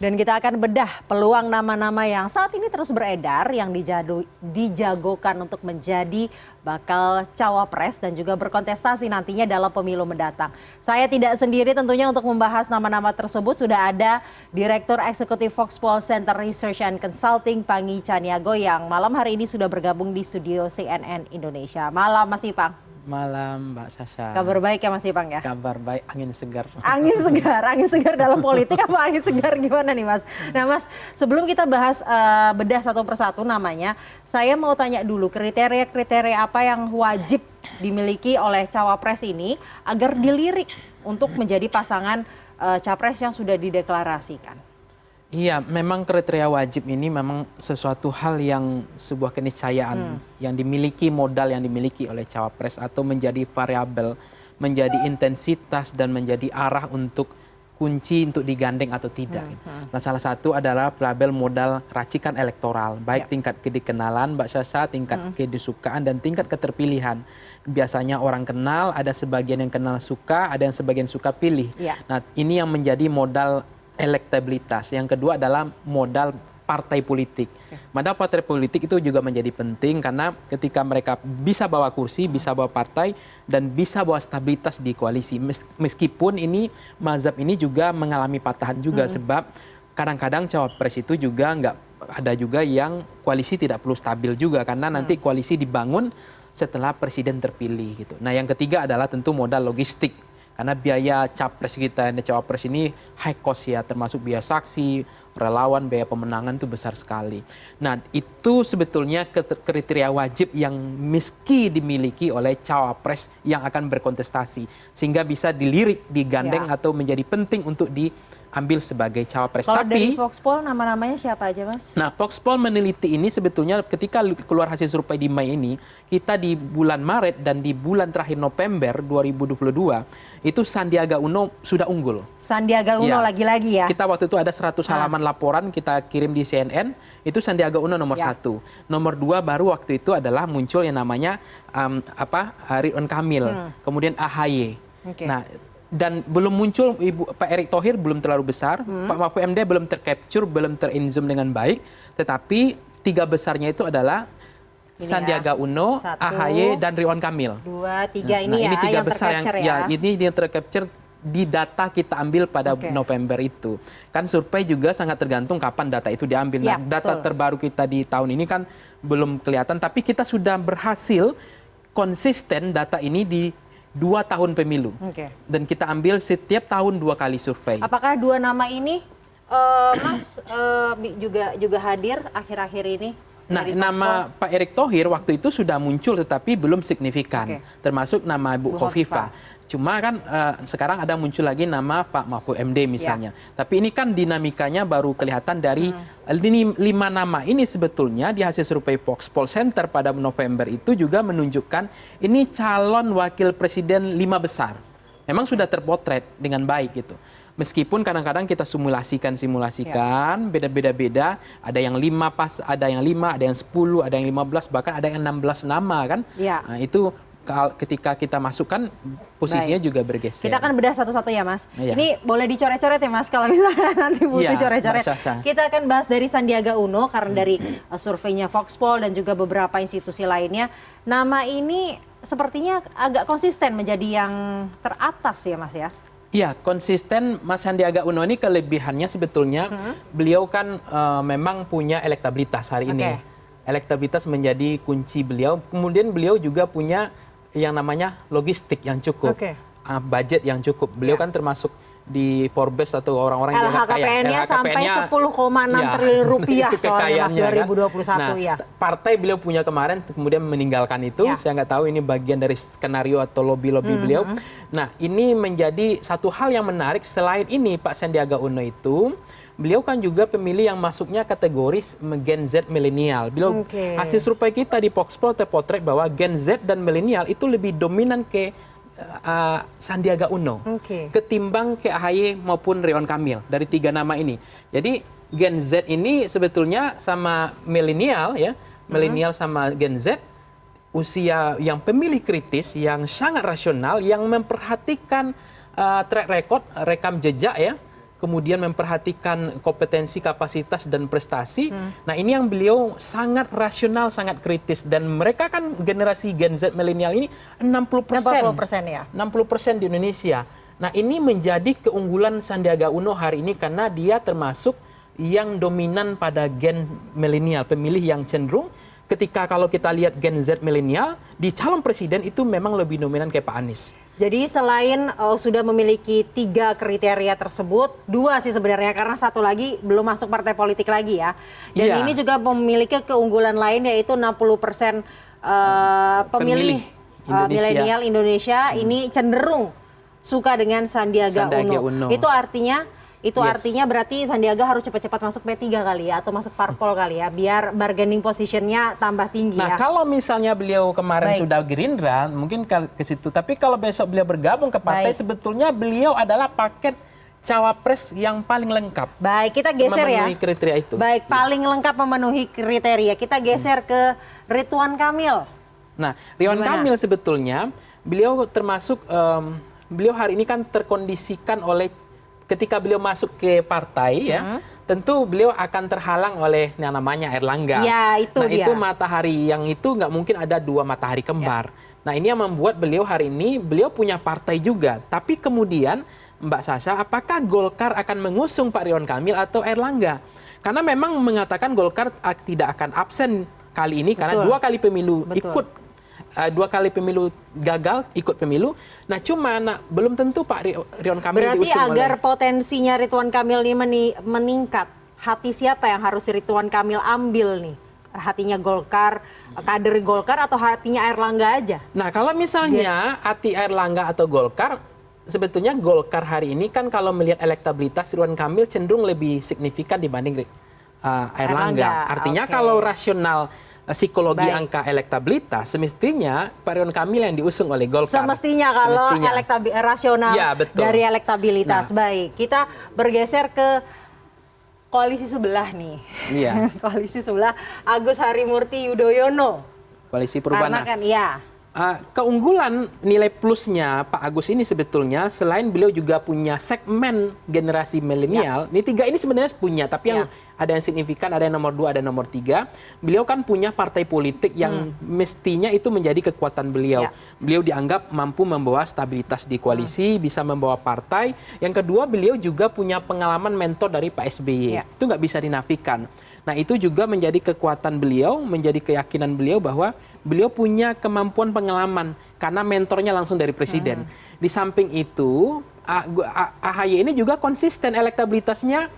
Dan kita akan bedah peluang nama-nama yang saat ini terus beredar yang dijagokan untuk menjadi bakal cawapres dan juga berkontestasi nantinya dalam pemilu mendatang. Saya tidak sendiri tentunya untuk membahas nama-nama tersebut. Sudah ada Direktur Eksekutif Foxpol Center Research and Consulting Pangi Caniago yang malam hari ini sudah bergabung di studio CNN Indonesia. Malam Mas Ipang. Malam Mbak Sasha. Kabar baik ya Mas Ipang ya? Kabar baik, angin segar. Angin segar dalam politik apa angin segar gimana nih Mas? Nah Mas, sebelum kita bahas bedah satu persatu namanya, saya mau tanya dulu kriteria-kriteria apa yang wajib dimiliki oleh cawapres ini agar dilirik untuk menjadi pasangan capres yang sudah dideklarasikan. Iya, memang kriteria wajib ini memang sesuatu hal yang sebuah keniscayaan yang dimiliki, modal yang dimiliki oleh cawapres atau menjadi variabel, menjadi intensitas dan menjadi arah untuk kunci untuk digandeng atau tidak. Nah, salah satu adalah label modal racikan elektoral, baik tingkat kedikenalan Mbak Sasha, tingkat kesukaan dan tingkat keterpilihan. Biasanya orang kenal, ada sebagian yang kenal suka, ada yang sebagian suka pilih. Nah, ini yang menjadi modal elektabilitas. Yang kedua adalah modal partai politik. Modal partai politik itu juga menjadi penting karena ketika mereka bisa bawa kursi, bisa bawa partai, dan bisa bawa stabilitas di koalisi. Meskipun ini mazhab ini juga mengalami patahan juga sebab kadang-kadang cawapres itu juga nggak ada juga yang koalisi tidak perlu stabil juga karena nanti koalisi dibangun setelah presiden terpilih gitu. Nah, yang ketiga adalah tentu modal logistik. Karena biaya capres kita, cawapres ini high cost ya, termasuk biaya saksi, relawan, biaya pemenangan itu besar sekali. Nah, itu sebetulnya kriteria wajib yang meski dimiliki oleh cawapres yang akan berkontestasi. Sehingga bisa dilirik, digandeng atau menjadi penting untuk diambil sebagai cawapres. Kalau dari Foxpol nama-namanya siapa aja Mas? Nah, Foxpol meneliti ini sebetulnya ketika keluar hasil survei di Mei ini, kita di bulan Maret dan di bulan terakhir November 2022, itu Sandiaga Uno sudah unggul. Sandiaga Uno lagi-lagi ya? Kita waktu itu ada 100 halaman laporan kita kirim di CNN, itu Sandiaga Uno nomor 1. Nomor 2 baru waktu itu adalah muncul yang namanya Ridwan Kamil, kemudian AHY. Nah, dan belum muncul Pak Erick Thohir belum terlalu besar, Pak Mahfud MD belum tercapture, belum terinzoom dengan baik, tetapi 3 besarnya itu adalah Sandiaga Uno, AHY, dan Ridwan Kamil. 2, 3 ini ini 3 yang besar yang ini yang tercapture di data kita ambil pada November itu. Kan survei juga sangat tergantung kapan data itu diambil. Nah, data terbaru kita di tahun ini kan belum kelihatan, tapi kita sudah berhasil konsisten data ini di 2 tahun pemilu. Dan kita ambil setiap tahun 2 kali survei. Apakah 2 nama ini Mas juga hadir akhir-akhir ini? Nah, nama Pak Erick Thohir waktu itu sudah muncul tetapi belum signifikan. Termasuk nama Bu Khofifah. Cuma kan sekarang ada muncul lagi nama Pak Mahfud MD misalnya. Tapi ini kan dinamikanya baru kelihatan dari 5 nama ini sebetulnya di hasil survei Foxpol Center pada November itu juga menunjukkan ini calon wakil presiden 5 besar. Memang sudah terpotret dengan baik gitu. Meskipun kadang-kadang kita simulasikan, beda-beda, ada yang 5 ada yang 5, ada yang 10, ada yang 15, bahkan ada yang 16 nama kan. Nah, itu ketika kita masukkan posisinya juga bergeser. Kita akan bedah satu-satu ya Mas. Ini boleh dicoret-coret ya Mas kalau misalnya nanti butuh coret-coret. Kita akan bahas dari Sandiaga Uno karena dari surveinya Foxpol dan juga beberapa institusi lainnya. Nama ini sepertinya agak konsisten menjadi yang teratas ya Mas ya. Iya, konsisten. Mas Sandiaga Uno ini kelebihannya sebetulnya beliau kan memang punya elektabilitas hari ini. Elektabilitas menjadi kunci beliau. Kemudian beliau juga punya yang namanya logistik yang cukup, budget yang cukup. Beliau kan termasuk di Forbes atau orang-orang yang kaya. LHKPN-nya sampai 10,6 triliun rupiah soalnya Mas 2021 kan? Partai beliau punya kemarin kemudian meninggalkan itu. Saya nggak tahu ini bagian dari skenario atau lobby-lobby beliau. Nah, ini menjadi satu hal yang menarik. Selain ini Pak Sandiaga Uno itu beliau kan juga pemilih yang masuknya kategori Gen Z milenial. Beliau hasil survei kita di Foxpol terpotret bahwa Gen Z dan milenial itu lebih dominan ke Sandiaga Uno ketimbang ke AHY maupun Ridwan Kamil dari 3 nama ini. Jadi Gen Z ini sebetulnya sama milenial ya, milenial sama Gen Z usia yang pemilih kritis, yang sangat rasional, yang memperhatikan track record, rekam jejak ya, kemudian memperhatikan kompetensi, kapasitas, dan prestasi. Nah ini yang beliau sangat rasional, sangat kritis. Dan mereka kan generasi Gen Z milenial ini 60%. 60% ya. 60% di Indonesia. Nah ini menjadi keunggulan Sandiaga Uno hari ini karena dia termasuk yang dominan pada gen milenial, pemilih yang cenderung ketika kalau kita lihat Gen Z milenial di calon presiden itu memang lebih dominan kayak Pak Anies. Jadi selain sudah memiliki 3 kriteria tersebut, 2 sih sebenarnya karena satu lagi belum masuk partai politik lagi ya. Dan Iya. ini juga memiliki keunggulan lain yaitu 60% pemilih milenial Indonesia ini cenderung suka dengan Sandiaga Uno. Itu artinya artinya berarti Sandiaga harus cepat-cepat masuk P3 kali ya atau masuk parpol kali ya biar bargaining positionnya tambah tinggi ya. Nah kalau misalnya beliau kemarin sudah Gerindra mungkin ke situ, tapi kalau besok beliau bergabung ke partai sebetulnya beliau adalah paket cawapres yang paling lengkap. Baik, kita geser ya. Memenuhi kriteria itu. Baik, paling lengkap memenuhi kriteria. Kita geser ke Ridwan Kamil. Nah, Ridwan Kamil sebetulnya beliau termasuk beliau hari ini kan terkondisikan oleh ketika beliau masuk ke partai ya, tentu beliau akan terhalang oleh yang namanya Erlangga. Ya, itu dia. Itu matahari yang itu nggak mungkin ada 2 matahari kembar. Nah, ini yang membuat beliau hari ini beliau punya partai juga. Tapi kemudian Mbak Sasha, apakah Golkar akan mengusung Pak Ridwan Kamil atau Erlangga? Karena memang mengatakan Golkar tidak akan absen kali ini karena 2 kali pemilu ikut. 2 kali pemilu gagal ikut pemilu. Nah cuma belum tentu Pak Ridwan Kamil berarti diusung agar oleh... potensinya Ridwan Kamil ini meningkat, hati siapa yang harus Ridwan Kamil ambil nih? Hatinya Golkar, kader Golkar atau hatinya Erlangga aja? Nah kalau misalnya hati Erlangga atau Golkar, sebetulnya Golkar hari ini kan kalau melihat elektabilitas Ridwan Kamil cenderung lebih signifikan dibanding Erlangga. Artinya kalau rasional psikologi angka elektabilitas, semestinya Pak Ridwan Kamil yang diusung oleh Golkar. Semestinya kalau rasional ya, dari elektabilitas. Baik, kita bergeser ke koalisi sebelah nih. Iya. Koalisi sebelah Agus Harimurti Yudhoyono. Koalisi Perubahan. Karena kan ya. Keunggulan nilai plusnya Pak Agus ini sebetulnya selain beliau juga punya segmen generasi milenial, ini 3 ini sebenarnya punya, tapi yang ada yang signifikan, ada yang nomor 2, ada yang nomor 3. Beliau kan punya partai politik yang mestinya itu menjadi kekuatan beliau. Beliau dianggap mampu membawa stabilitas di koalisi, bisa membawa partai. Yang kedua, beliau juga punya pengalaman mentor dari Pak SBY. Itu nggak bisa dinafikan. Nah itu juga menjadi kekuatan beliau, menjadi keyakinan beliau bahwa beliau punya kemampuan pengalaman karena mentornya langsung dari presiden. Di samping itu, AHY ini juga konsisten elektabilitasnya,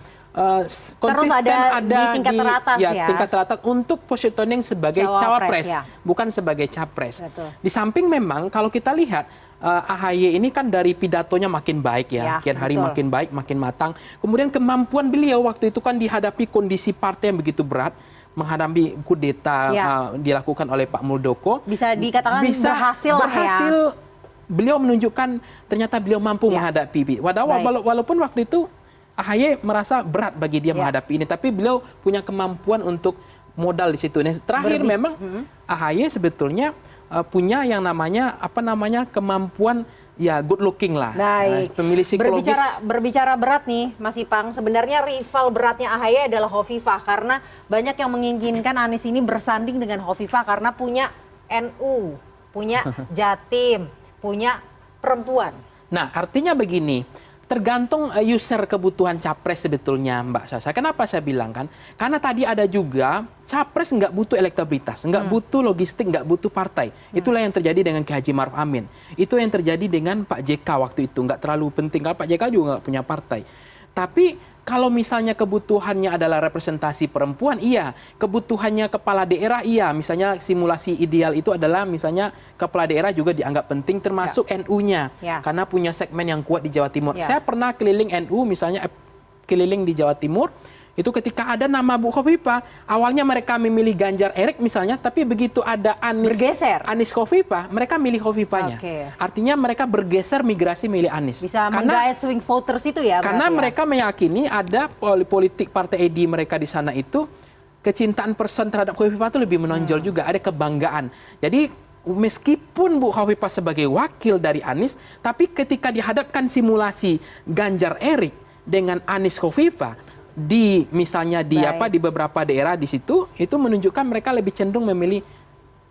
konsisten ada di tingkat teratas ya. Tingkat teratas untuk positioning sebagai cawapres, bukan sebagai capres. Betul. Di samping memang kalau kita lihat AHY ini kan dari pidatonya makin baik ya, kian hari makin baik, makin matang. Kemudian kemampuan beliau waktu itu kan dihadapi kondisi partai yang begitu berat, menghadapi kudeta dilakukan oleh Pak Muldoko. Bisa dikatakan berhasil ya. Beliau menunjukkan ternyata beliau mampu menghadapi. Walaupun waktu itu AHY merasa berat bagi dia menghadapi ini, tapi beliau punya kemampuan untuk modal di situ. Nah, terakhir memang AHY sebetulnya punya yang namanya kemampuan good looking lah. Baik. Pemilih psikologis. Berbicara berat nih Mas Ipang, sebenarnya rival beratnya AHY adalah Hovifah karena banyak yang menginginkan Anies ini bersanding dengan Hovifah karena punya NU, punya Jatim, punya perempuan. Nah, artinya begini, tergantung user kebutuhan capres sebetulnya Mbak Sasha. Kenapa saya bilang kan? Karena tadi ada juga capres nggak butuh elektabilitas, nggak butuh logistik, nggak butuh partai. Itulah yang terjadi dengan Ki Haji Maruf Amin. Itu yang terjadi dengan Pak JK waktu itu. Nggak terlalu penting, karena Pak JK juga nggak punya partai. Tapi kalau misalnya kebutuhannya adalah representasi perempuan, iya. Kebutuhannya kepala daerah, iya. Misalnya simulasi ideal itu adalah misalnya kepala daerah juga dianggap penting, termasuk NU-nya. Karena punya segmen yang kuat di Jawa Timur. Saya pernah keliling NU, misalnya keliling di Jawa Timur, itu ketika ada nama Bu Khofifah, awalnya mereka memilih Ganjar Erik misalnya, tapi begitu ada Anies Khofifah, mereka milih Khofifahnya. Artinya mereka bergeser migrasi milih Anies. Bisa menggait swing voters itu ya? Karena mereka meyakini ada politik partai EDI mereka di sana itu, kecintaan person terhadap Khofifah itu lebih menonjol juga, ada kebanggaan. Jadi meskipun Bu Khofifah sebagai wakil dari Anies, tapi ketika dihadapkan simulasi Ganjar Erik, dengan Anies Khofifah di misalnya di Baik. di beberapa daerah di situ itu menunjukkan mereka lebih cenderung memilih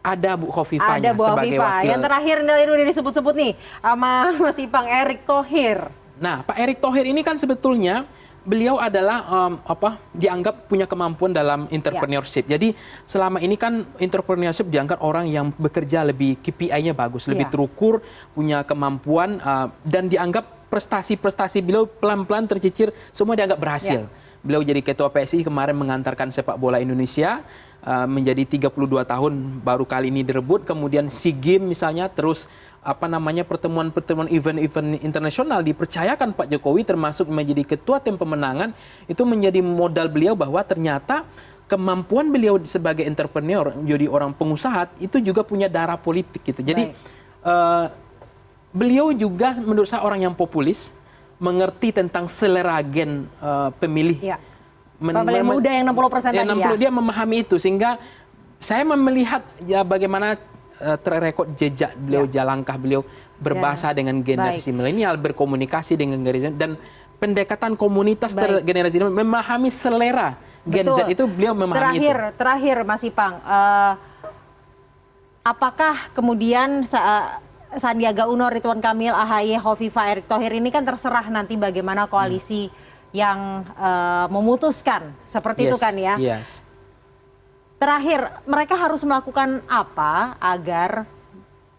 ada Bu Ada Khofifahnya Bu sebagai Afifah. wakil. Yang terakhir tadi udah disebut-sebut nih sama Mas Ipang, Erick Thohir. Nah, Pak Erick Thohir ini kan sebetulnya beliau adalah dianggap punya kemampuan dalam entrepreneurship. Jadi selama ini kan entrepreneurship dianggap orang yang bekerja lebih KPI-nya bagus, lebih terukur, punya kemampuan dan dianggap prestasi-prestasi beliau pelan-pelan tercicir semua dianggap berhasil. Beliau jadi ketua PSI kemarin mengantarkan sepak bola Indonesia menjadi 32 tahun baru kali ini direbut, kemudian SEA Games misalnya, terus pertemuan-pertemuan event-event internasional dipercayakan Pak Jokowi termasuk menjadi ketua tim pemenangan, itu menjadi modal beliau bahwa ternyata kemampuan beliau sebagai entrepreneur, menjadi orang pengusaha itu juga punya darah politik gitu. Jadi beliau juga menurut saya orang yang populis, mengerti tentang selera gen pemilih. Pemilih muda yang 60% tadi ya. Dia memahami itu sehingga saya melihat ya bagaimana track record jejak beliau, langkah beliau berbahasa dengan generasi milenial, berkomunikasi dengan generasi dan pendekatan komunitas generasi memahami selera Gen Z itu beliau memahami itu. Terakhir Mas Ipang, apakah kemudian Sandiaga Uno, Ridwan Kamil, AHY, Khofifah, Erick Thohir ini kan terserah nanti bagaimana koalisi yang memutuskan seperti itu kan ya. Terakhir, mereka harus melakukan apa agar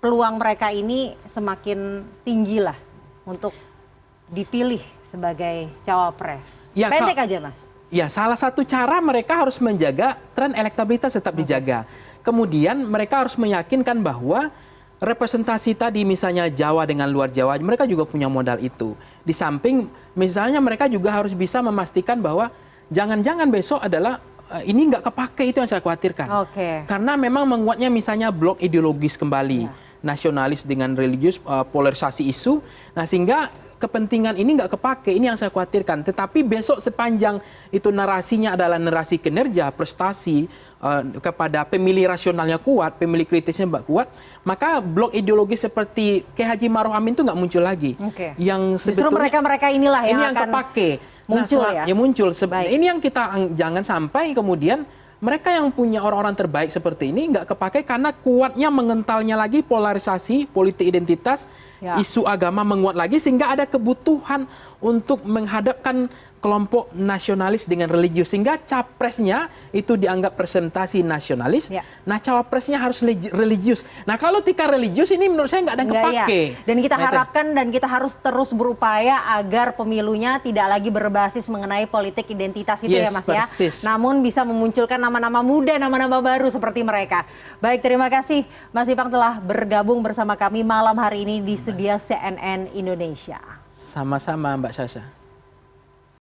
peluang mereka ini semakin tinggi lah untuk dipilih sebagai cawapres? Ya, pendek aja Mas. Ya, salah satu cara mereka harus menjaga tren elektabilitas tetap dijaga. Kemudian mereka harus meyakinkan bahwa representasi tadi misalnya Jawa dengan luar Jawa, mereka juga punya modal itu. Di samping misalnya mereka juga harus bisa memastikan bahwa jangan-jangan besok adalah ini nggak kepake, itu yang saya khawatirkan. Karena memang menguatnya misalnya blok ideologis kembali, nasionalis dengan religius, polarisasi isu. Nah sehingga kepentingan ini nggak kepake, ini yang saya khawatirkan. Tetapi besok sepanjang itu narasinya adalah narasi kinerja, prestasi, kepada pemilih rasionalnya kuat, pemilih kritisnya kuat, maka blok ideologis seperti Kiai Haji Maruf Amin itu nggak muncul lagi. Yang justru mereka inilah yang akan kepake. Muncul muncul. Ini yang kita jangan sampai kemudian mereka yang punya orang-orang terbaik seperti ini nggak kepake karena kuatnya mengentalnya lagi polarisasi, politik identitas, isu agama menguat lagi sehingga ada kebutuhan untuk menghadapkan kelompok nasionalis dengan religius sehingga capresnya itu dianggap presentasi nasionalis. Nah cawapresnya harus religius. Nah kalau tika religius ini menurut saya nggak ada yang kepake. Dan kita harapkan dan kita harus terus berupaya agar pemilunya tidak lagi berbasis mengenai politik identitas itu ya Mas ya. Namun bisa memunculkan nama-nama muda, nama-nama baru seperti mereka. Baik, terima kasih Mas Ipang telah bergabung bersama kami malam hari ini di studio CNN Indonesia. Sama-sama Mbak Sasha.